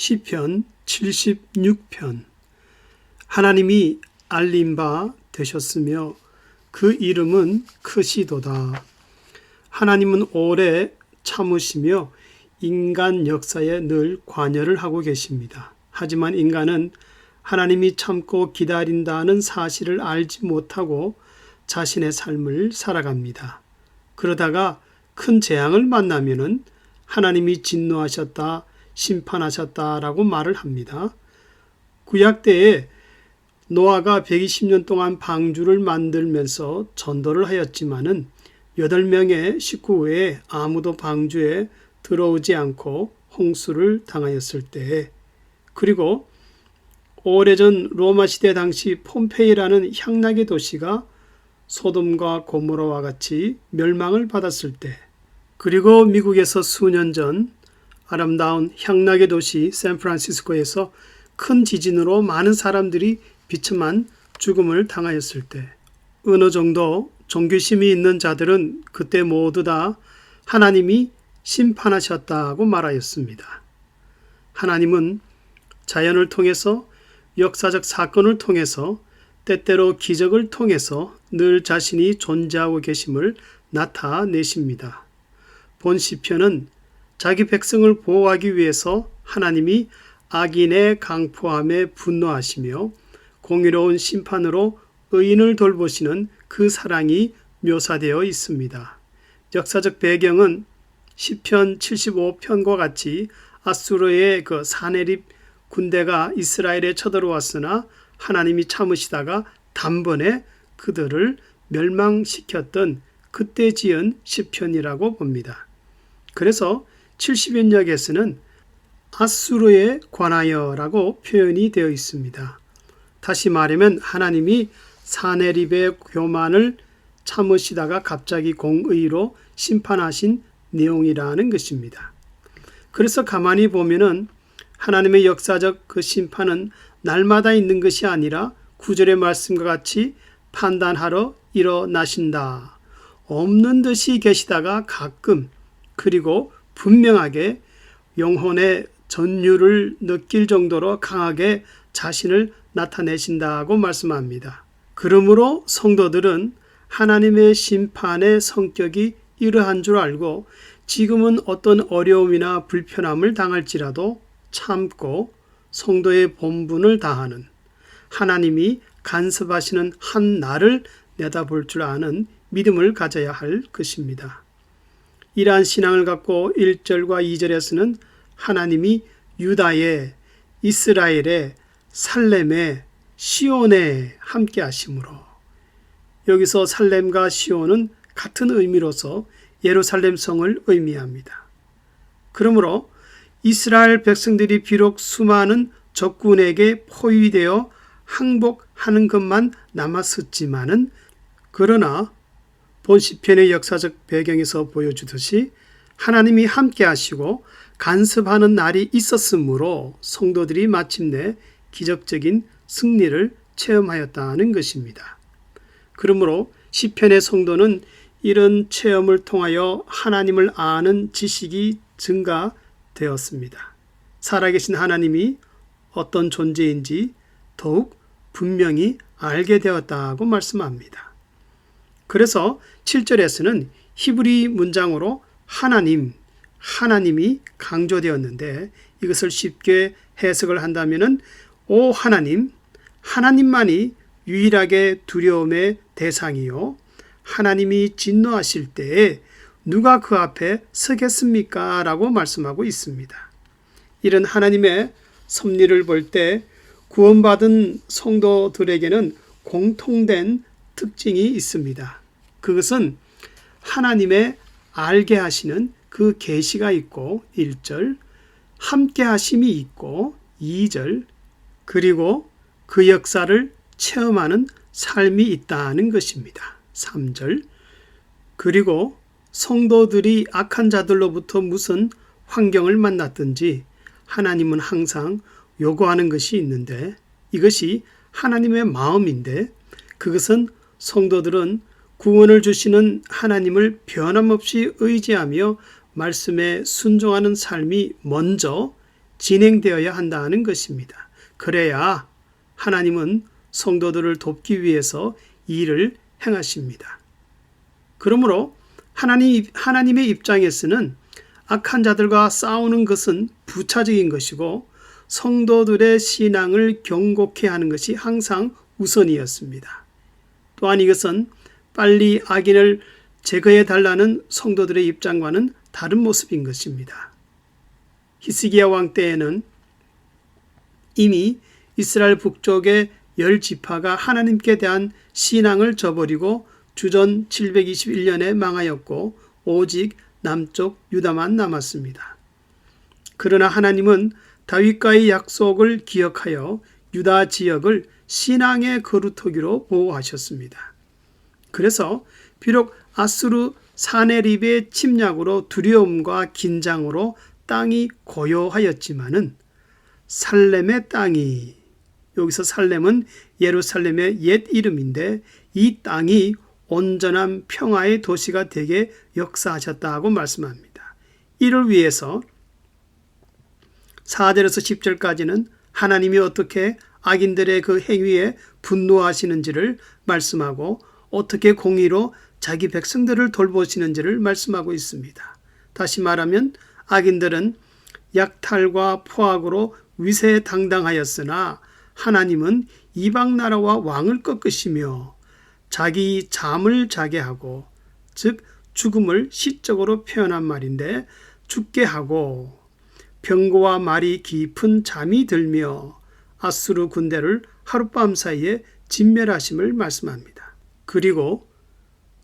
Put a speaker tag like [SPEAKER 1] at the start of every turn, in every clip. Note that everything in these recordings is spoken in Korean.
[SPEAKER 1] 시편 76편. 하나님이 알린 바 되셨으며 그 이름은 크시도다. 하나님은 오래 참으시며 인간 역사에 늘 관여를 하고 계십니다. 하지만 인간은 하나님이 참고 기다린다는 사실을 알지 못하고 자신의 삶을 살아갑니다. 그러다가 큰 재앙을 만나면은 하나님이 진노하셨다, 심판하셨다라고 말을 합니다. 구약 때에 노아가 120년 동안 방주를 만들면서 전도를 하였지만은 8명의 식구 외에 아무도 방주에 들어오지 않고 홍수를 당하였을 때에, 그리고 오래전 로마 시대 당시 폼페이라는 향락의 도시가 소돔과 고모라와 같이 멸망을 받았을 때, 그리고 미국에서 수년 전 아름다운 향락의 도시 샌프란시스코에서 큰 지진으로 많은 사람들이 비참한 죽음을 당하였을 때, 어느 정도 종교심이 있는 자들은 그때 모두 다 하나님이 심판하셨다고 말하였습니다. 하나님은 자연을 통해서, 역사적 사건을 통해서, 때때로 기적을 통해서 늘 자신이 존재하고 계심을 나타내십니다. 본 시편은 자기 백성을 보호하기 위해서 하나님이 악인의 강포함에 분노하시며 공의로운 심판으로 의인을 돌보시는 그 사랑이 묘사되어 있습니다. 역사적 배경은 시편 75편과 같이 아수르의 그 사네립 군대가 이스라엘에 쳐들어왔으나 하나님이 참으시다가 단번에 그들을 멸망시켰던 그때 지은 시편이라고 봅니다. 그래서 70인역에서는 아수르에 관하여라고 표현이 되어 있습니다. 다시 말하면 하나님이 사네립의 교만을 참으시다가 갑자기 공의로 심판하신 내용이라는 것입니다. 그래서 가만히 보면은 하나님의 역사적 그 심판은 날마다 있는 것이 아니라 9절의 말씀과 같이 판단하러 일어나신다. 없는 듯이 계시다가 가끔, 그리고 분명하게 영혼의 전율을 느낄 정도로 강하게 자신을 나타내신다고 말씀합니다. 그러므로 성도들은 하나님의 심판의 성격이 이러한 줄 알고 지금은 어떤 어려움이나 불편함을 당할지라도 참고 성도의 본분을 다하는, 하나님이 간섭하시는 한 날을 내다볼 줄 아는 믿음을 가져야 할 것입니다. 이러한 신앙을 갖고 1절과 2절에서는 하나님이 유다에, 이스라엘에, 살렘에, 시온에 함께 하심으로, 여기서 살렘과 시온은 같은 의미로서 예루살렘 성을 의미합니다. 그러므로 이스라엘 백성들이 비록 수많은 적군에게 포위되어 항복하는 것만 남았었지만은, 그러나 본 시편의 역사적 배경에서 보여주듯이 하나님이 함께 하시고 간섭하는 날이 있었으므로 성도들이 마침내 기적적인 승리를 체험하였다는 것입니다. 그러므로 시편의 성도는 이런 체험을 통하여 하나님을 아는 지식이 증가되었습니다. 살아계신 하나님이 어떤 존재인지 더욱 분명히 알게 되었다고 말씀합니다. 그래서 7절에서는 히브리 문장으로 하나님이 강조되었는데, 이것을 쉽게 해석을 한다면은 오 하나님, 하나님만이 유일하게 두려움의 대상이요, 하나님이 진노하실 때에 누가 그 앞에 서겠습니까? 라고 말씀하고 있습니다. 이런 하나님의 섭리를 볼 때 구원받은 성도들에게는 공통된 특징이 있습니다. 그것은 하나님의 알게 하시는 그 계시가 있고 1절, 함께 하심이 있고 2절, 그리고 그 역사를 체험하는 삶이 있다는 것입니다. 3절, 그리고 성도들이 악한 자들로부터 무슨 환경을 만났든지 하나님은 항상 요구하는 것이 있는데, 이것이 하나님의 마음인데, 그것은 성도들은 구원을 주시는 하나님을 변함없이 의지하며 말씀에 순종하는 삶이 먼저 진행되어야 한다는 것입니다. 그래야 하나님은 성도들을 돕기 위해서 일을 행하십니다. 그러므로 하나님의 입장에서는 악한 자들과 싸우는 것은 부차적인 것이고 성도들의 신앙을 경고케 하는 것이 항상 우선이었습니다. 또한 이것은 빨리 악인을 제거해 달라는 성도들의 입장과는 다른 모습인 것입니다. 히스기야 왕 때에는 이미 이스라엘 북쪽의 10지파가 하나님께 대한 신앙을 저버리고 주전 721년에 망하였고 오직 남쪽 유다만 남았습니다. 그러나 하나님은 다윗과의 약속을 기억하여 유다 지역을 신앙의 거루터기로 보호하셨습니다. 그래서 비록 아수르 사네립의 침략으로 두려움과 긴장으로 땅이 고요하였지만은 살렘의 땅이, 여기서 살렘은 예루살렘의 옛 이름인데 이 땅이 온전한 평화의 도시가 되게 역사하셨다고 말씀합니다. 이를 위해서 4절에서 10절까지는 하나님이 어떻게 악인들의 그 행위에 분노하시는지를 말씀하고 어떻게 공의로 자기 백성들을 돌보시는지를 말씀하고 있습니다. 다시 말하면 악인들은 약탈과 포악으로 위세당당하였으나 하나님은 이방 나라와 왕을 꺾으시며 자기 잠을 자게 하고, 즉 죽음을 시적으로 표현한 말인데 죽게 하고 병거와 말이 깊은 잠이 들며 아수르 군대를 하룻밤 사이에 진멸하심을 말씀합니다. 그리고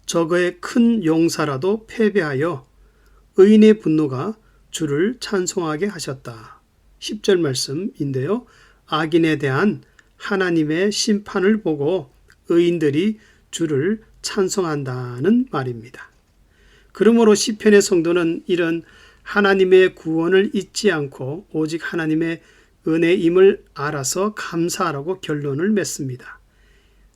[SPEAKER 1] 저거의 큰 용사라도 패배하여 의인의 분노가 주를 찬송하게 하셨다. 10절 말씀인데요. 악인에 대한 하나님의 심판을 보고 의인들이 주를 찬송한다는 말입니다. 그러므로 시편의 성도는 이런 하나님의 구원을 잊지 않고 오직 하나님의 은혜임을 알아서 감사하라고 결론을 맺습니다.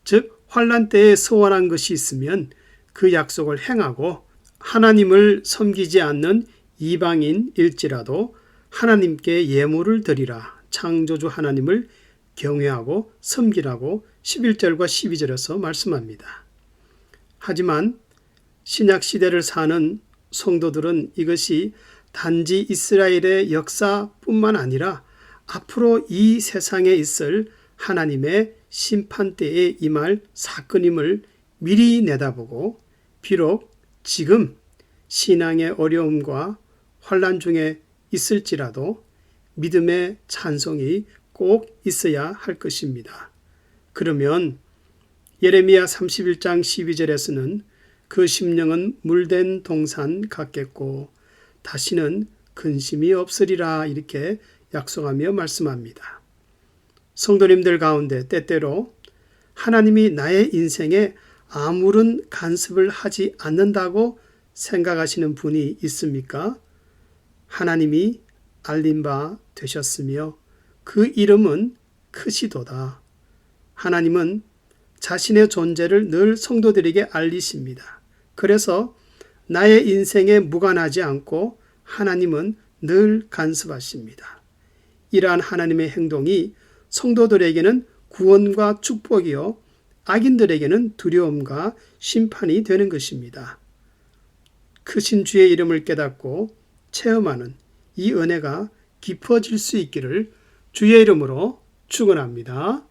[SPEAKER 1] 즉 환난 때에 소원한 것이 있으면 그 약속을 행하고 하나님을 섬기지 않는 이방인일지라도 하나님께 예물을 드리라, 창조주 하나님을 경외하고 섬기라고 11절과 12절에서 말씀합니다. 하지만 신약시대를 사는 성도들은 이것이 단지 이스라엘의 역사뿐만 아니라 앞으로 이 세상에 있을 하나님의 심판 때에 임할 사건임을 미리 내다보고 비록 지금 신앙의 어려움과 환난 중에 있을지라도 믿음의 찬송이 꼭 있어야 할 것입니다. 그러면 예레미야 31장 12절에서는 그 심령은 물된 동산 같겠고 다시는 근심이 없으리라 이렇게 약속하며 말씀합니다. 성도님들 가운데 때때로 하나님이 나의 인생에 아무런 간섭을 하지 않는다고 생각하시는 분이 있습니까? 하나님이 알린 바 되셨으며 그 이름은 크시도다. 하나님은 자신의 존재를 늘 성도들에게 알리십니다. 그래서 나의 인생에 무관하지 않고 하나님은 늘 간섭하십니다. 이러한 하나님의 행동이 성도들에게는 구원과 축복이요 악인들에게는 두려움과 심판이 되는 것입니다. 크신 주의 이름을 깨닫고 체험하는 이 은혜가 깊어질 수 있기를 주의 이름으로 축원합니다.